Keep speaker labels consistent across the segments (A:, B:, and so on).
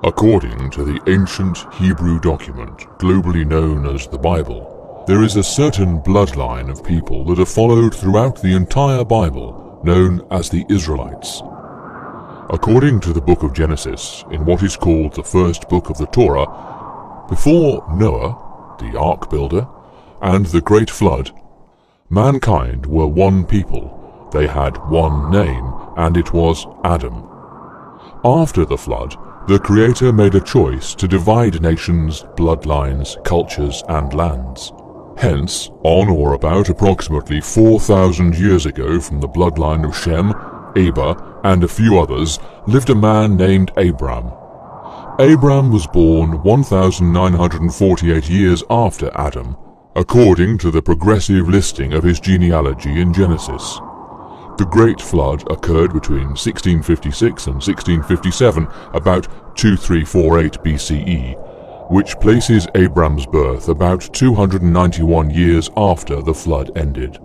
A: According to the ancient Hebrew document, globally known as the Bible, there is a certain bloodline of people that are followed throughout the entire Bible, known as the Israelites. According to the book of Genesis, in what is called the first book of the Torah, before Noah, the ark builder, and the great flood, mankind were one people. They had one name, and it was Adam. After the flood, the Creator made a choice to divide nations, bloodlines, cultures, and lands. Hence, on or about approximately 4,000 years ago from the bloodline of Shem, Eber, and a few others, lived a man named Abram. Abram was born 1,948 years after Adam, according to the progressive listing of his genealogy in Genesis. The Great Flood occurred between 1656 and 1657, about 2348 BCE, which places Abram's birth about 291 years after the flood ended.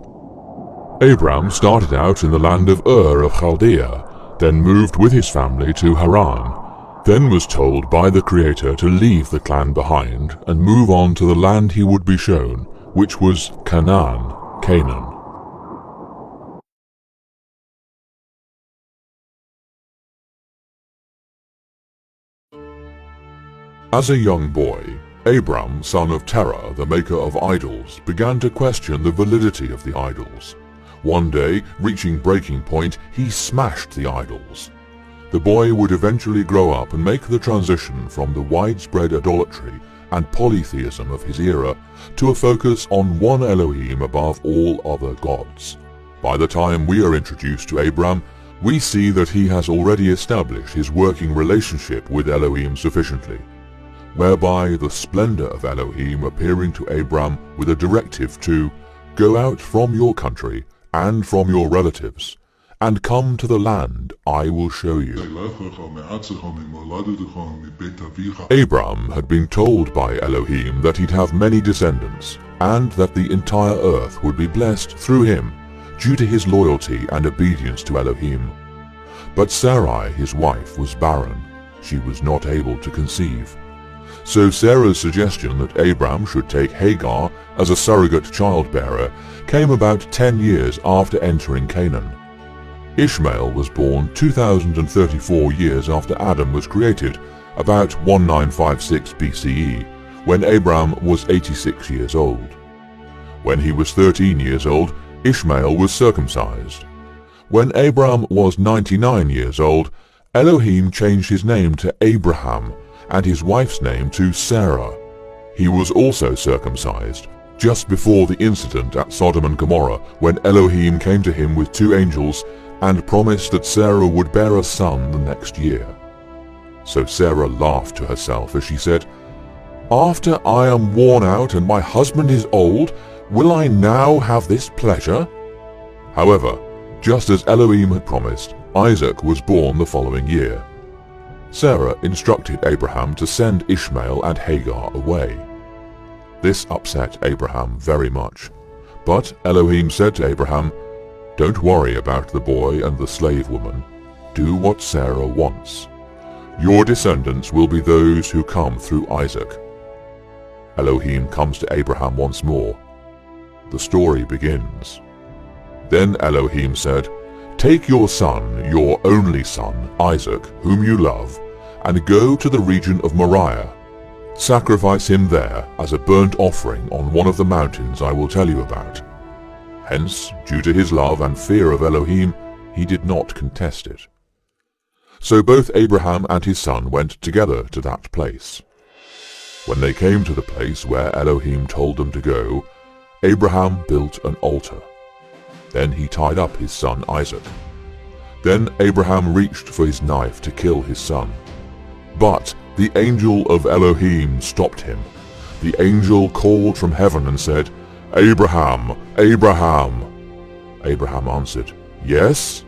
A: Abram started out in the land of Ur of Chaldea, then moved with his family to Haran, then was told by the Creator to leave the clan behind and move on to the land he would be shown, which was Canaan. As a young boy, Abram, son of Terah, the maker of idols, began to question the validity of the idols. One day, reaching breaking point, he smashed the idols. The boy would eventually grow up and make the transition from the widespread idolatry and polytheism of his era to a focus on one Elohim above all other gods. By the time we are introduced to Abram, we see that he has already established his working relationship with Elohim sufficiently, whereby the splendor of Elohim appearing to Abram with a directive to go out from your country and from your relatives, and come to the land I will show you. Abram had been told by Elohim that he'd have many descendants, and that the entire earth would be blessed through him, due to his loyalty and obedience to Elohim. But Sarai, his wife, was barren. She was not able to conceive. So Sarah's suggestion that Abram should take Hagar as a surrogate childbearer came about 10 years after entering Canaan. Ishmael was born 2,034 years after Adam was created, about 1956 BCE, when Abram was 86 years old. When he was 13 years old, Ishmael was circumcised. When Abram was 99 years old, Elohim changed his name to Abraham, and his wife's name to Sarah. He was also circumcised, just before the incident at Sodom and Gomorrah, when Elohim came to him with 2 angels and promised that Sarah would bear a son the next year. So Sarah laughed to herself as she said, "After I am worn out and my husband is old, will I now have this pleasure?" However, just as Elohim had promised, Isaac was born the following year. Sarah instructed Abraham to send Ishmael and Hagar away. This upset Abraham very much, but Elohim said to Abraham, "Don't worry about the boy and the slave woman. Do what Sarah wants. Your descendants will be those who come through Isaac." Elohim comes to Abraham once more. The story begins. Then Elohim said, "Take your son, your only son, Isaac, whom you love, and go to the region of Moriah. Sacrifice him there as a burnt offering on one of the mountains I will tell you about." Hence, due to his love and fear of Elohim, he did not contest it. So both Abraham and his son went together to that place. When they came to the place where Elohim told them to go, Abraham built an altar. Then he tied up his son Isaac. Then Abraham reached for his knife to kill his son. But the angel of Elohim stopped him. the angel called from heaven and said, "Abraham, Abraham." Abraham answered, "Yes."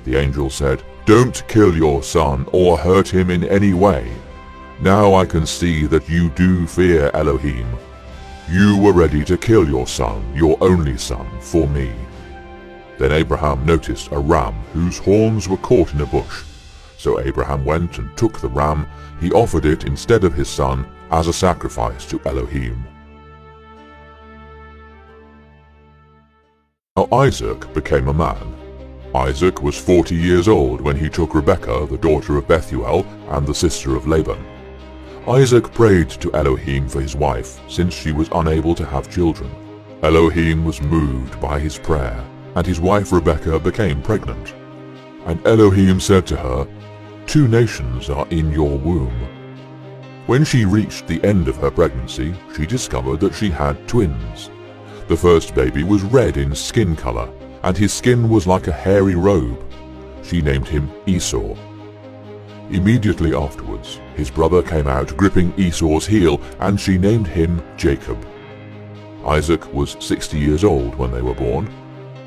A: The angel said, "Don't kill your son or hurt him in any way. Now I can see that you do fear Elohim. You were ready to kill your son, your only son, for me." Then Abraham noticed a ram whose horns were caught in a bush. So Abraham went and took the ram. He offered it instead of his son as a sacrifice to Elohim. Now Isaac became a man. Isaac was 40 years old when he took Rebekah, the daughter of Bethuel and the sister of Laban. Isaac prayed to Elohim for his wife, since she was unable to have children. Elohim was moved by his prayer, and his wife Rebekah became pregnant. And Elohim said to her, "2 nations are in your womb." When she reached the end of her pregnancy, she discovered that she had twins. The first baby was red in skin color, and his skin was like a hairy robe. She named him Esau. Immediately afterwards, his brother came out gripping Esau's heel, and she named him Jacob. Isaac was 60 years old when they were born.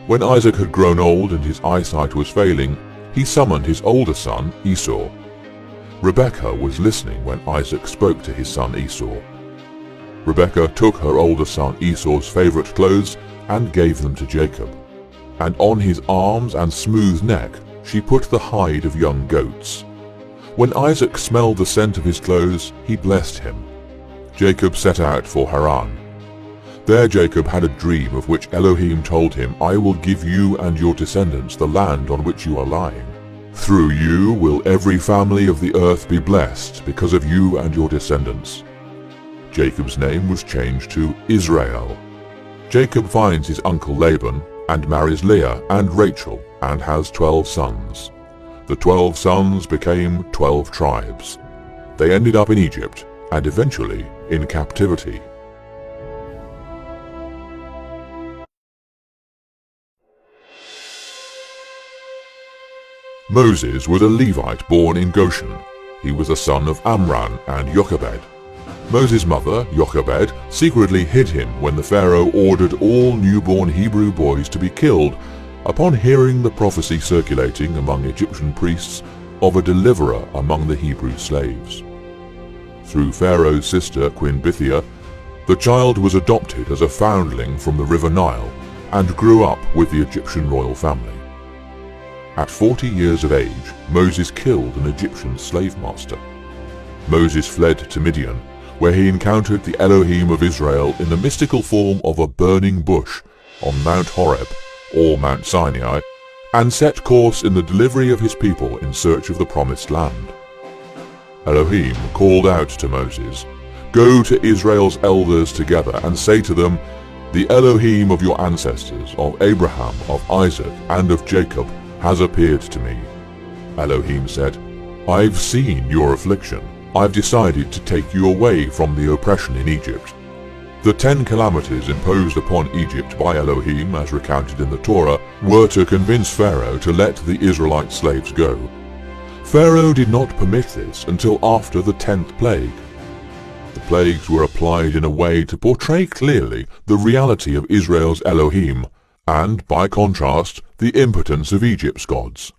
A: When Isaac had grown old and his eyesight was failing, he summoned his older son Esau. Rebekah was listening when Isaac spoke to his son Esau. Rebekah took her older son Esau's favorite clothes and gave them to Jacob. And on his arms and smooth neck she put the hide of young goats. When Isaac smelled the scent of his clothes, he blessed him. Jacob set out for Haran. There Jacob had a dream of which Elohim told him, "I will give you and your descendants the land on which you are lying. Through you will every family of the earth be blessed because of you and your descendants." Jacob's name was changed to Israel. Jacob finds his uncle Laban and marries Leah and Rachel and has 12 sons. The 12 sons became 12 tribes. They ended up in Egypt and eventually in captivity. Moses was a Levite born in Goshen. He was the son of Amram and Jochebed. Moses' mother, Jochebed, secretly hid him when the Pharaoh ordered all newborn Hebrew boys to be killed upon hearing the prophecy circulating among Egyptian priests of a deliverer among the Hebrew slaves. Through Pharaoh's sister Queen Bithia, the child was adopted as a foundling from the river Nile and grew up with the Egyptian royal family. At 40 years of age, Moses killed an Egyptian slave master. Moses fled to Midian, where he encountered the Elohim of Israel in the mystical form of a burning bush on Mount Horeb, or Mount Sinai, and set course in the delivery of his people in search of the promised land. Elohim called out to Moses, "Go to Israel's elders together and say to them, 'The Elohim of your ancestors, of Abraham, of Isaac, and of Jacob, has appeared to me.'" Elohim said, "I've seen your affliction. I've decided to take you away from the oppression in Egypt." The 10 calamities imposed upon Egypt by Elohim, as recounted in the Torah, were to convince Pharaoh to let the Israelite slaves go. Pharaoh did not permit this until after the 10th plague. The plagues were applied in a way to portray clearly the reality of Israel's Elohim, and, by contrast, the impotence of Egypt's gods.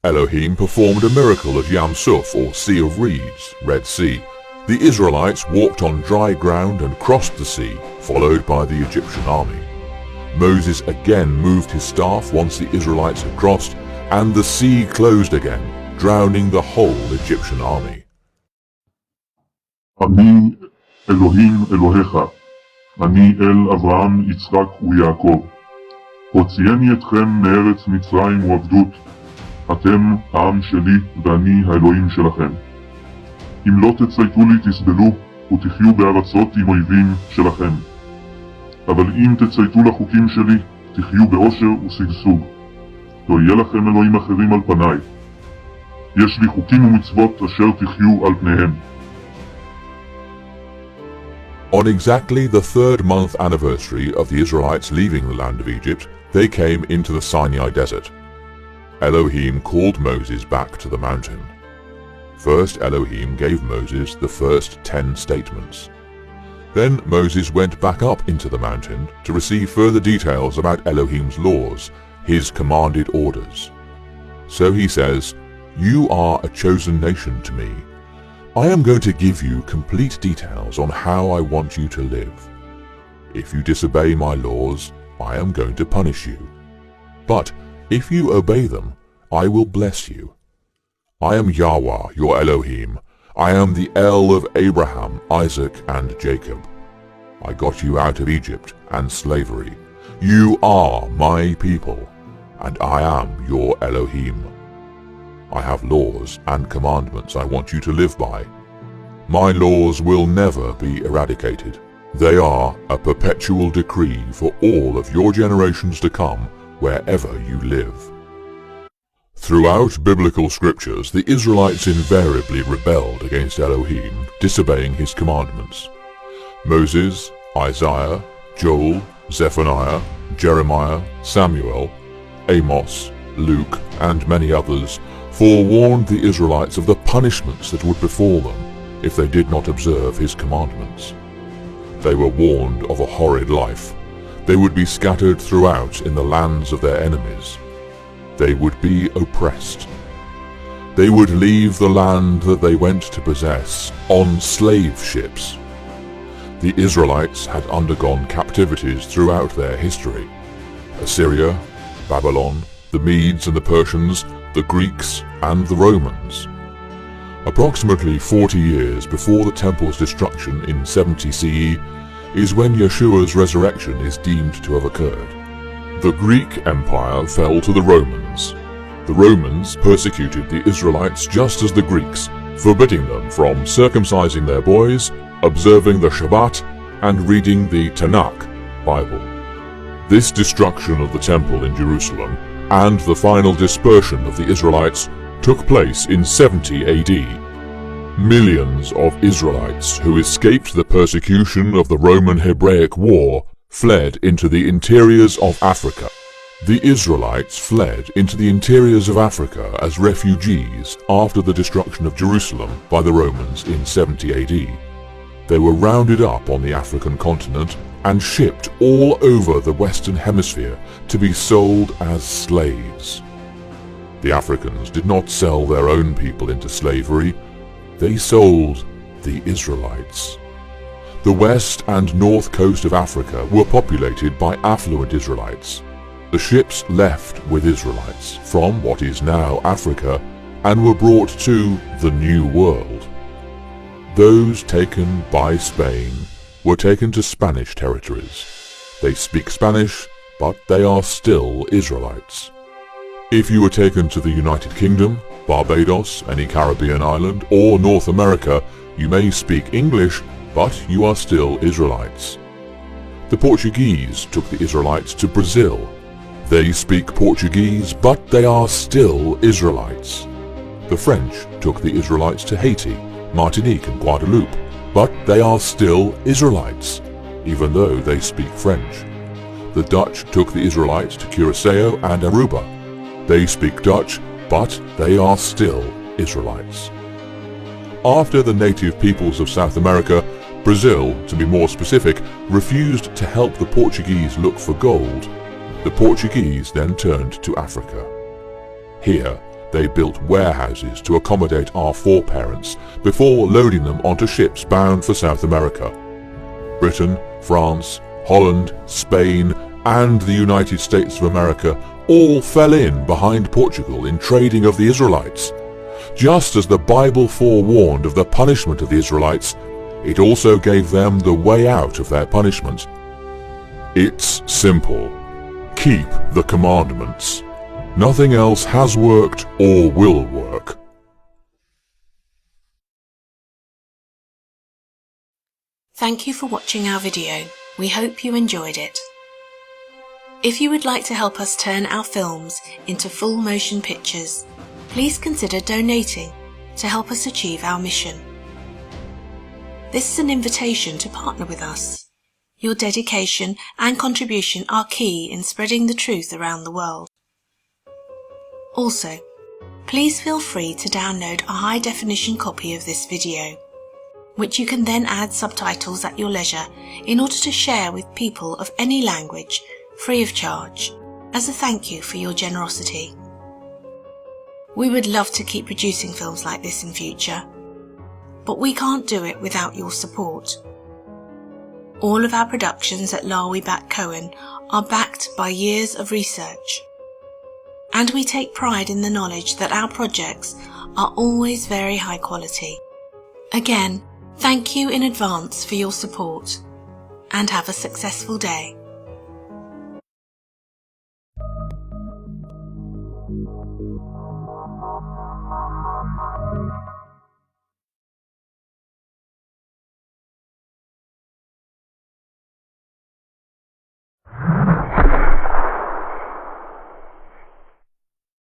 A: Elohim performed a miracle at Yam Suf, or Sea of Reeds, Red Sea. The Israelites walked on dry ground and crossed the sea, followed by the Egyptian army. Moses again moved his staff once the Israelites had crossed, and the sea closed again, drowning the whole Egyptian army.
B: אני אלוהים אלוהיך, אני אל אברהם, יצחק ויעקב. הוציאני אתכם מארץ מצרים ועבדות. אתם העם שלי ואני האלוהים שלכם. אם לא תצייתו לי תסבלו ותחיו בארצות עם אויבים שלכם. אבל אם תצייתו לחוקים שלי תחיו באושר ושגשוג. לא יהיה לכם אלוהים אחרים על פניי. יש לי חוקים ומצוות אשר תחיו על פניהם.
A: On exactly the 3rd month anniversary of the Israelites leaving the land of Egypt, they came into the Sinai desert. Elohim called Moses back to the mountain. First Elohim gave Moses the first 10 statements. Then Moses went back up into the mountain to receive further details about Elohim's laws, his commanded orders. So he says, "You are a chosen nation to me. I am going to give you complete details on how I want you to live. If you disobey my laws, I am going to punish you. But if you obey them, I will bless you. I am Yahweh, your Elohim. I am the El of Abraham, Isaac, and Jacob. I got you out of Egypt and slavery. You are my people, and I am your Elohim. I have laws and commandments I want you to live by. My laws will never be eradicated. They are a perpetual decree for all of your generations to come, wherever you live." Throughout biblical scriptures, the Israelites invariably rebelled against Elohim, disobeying his commandments. Moses, Isaiah, Joel, Zephaniah, Jeremiah, Samuel, Amos, Luke, and many others forewarned the Israelites of the punishments that would befall them if they did not observe his commandments. They were warned of a horrid life. They would be scattered throughout in the lands of their enemies. They would be oppressed. They would leave the land that they went to possess on slave ships. The Israelites had undergone captivities throughout their history. Assyria, Babylon, the Medes and the Persians, the Greeks, and the Romans. Approximately 40 years before the temple's destruction in 70 CE is when Yeshua's resurrection is deemed to have occurred. The Greek Empire fell to the Romans. The Romans persecuted the Israelites just as the Greeks, forbidding them from circumcising their boys, observing the Shabbat, and reading the Tanakh, Bible. This destruction of the temple in Jerusalem and the final dispersion of the Israelites took place in 70 AD. Millions of Israelites who escaped the persecution of the Roman-Hebraic War fled into the interiors of Africa. The Israelites fled into the interiors of Africa as refugees after the destruction of Jerusalem by the Romans in 70 AD. They were rounded up on the African continent and shipped all over the Western Hemisphere to be sold as slaves. The Africans did not sell their own people into slavery. They sold the Israelites. The west and north coast of Africa were populated by affluent Israelites. The ships left with Israelites from what is now Africa and were brought to the New World. Those taken by Spain were taken to Spanish territories. They speak Spanish, but they are still Israelites. If you were taken to the United Kingdom, Barbados, any Caribbean island, or North America, you may speak English, but you are still Israelites. The Portuguese took the Israelites to Brazil. They speak Portuguese, but they are still Israelites. The French took the Israelites to Haiti, Martinique, and Guadeloupe, but they are still Israelites, even though they speak French. The Dutch took the Israelites to Curacao and Aruba. They speak Dutch, but they are still Israelites. After the native peoples of South America, Brazil, to be more specific, refused to help the Portuguese look for gold, the Portuguese then turned to Africa. Here, they built warehouses to accommodate our foreparents before loading them onto ships bound for South America. Britain, France, Holland, Spain, and the United States of America all fell in behind Portugal in trading of the Israelites. Just as the Bible forewarned of the punishment of the Israelites, it also gave them the way out of their punishment. It's simple. Keep the commandments. Nothing else has worked or will work.
C: Thank you for watching our video. We hope you enjoyed it. If you would like to help us turn our films into full motion pictures, please consider donating to help us achieve our mission. This is an invitation to partner with us. Your dedication and contribution are key in spreading the truth around the world. Also, please feel free to download a high-definition copy of this video. which you can then add subtitles at your leisure in order to share with people of any language free of charge, as a thank you for your generosity. We would love to keep producing films like this in future, but we can't do it without your support. All of our productions at Lawi Back Cohen are backed by years of research, and we take pride in the knowledge that our projects are always very high quality. Again, thank you in advance for your support, and have a successful day.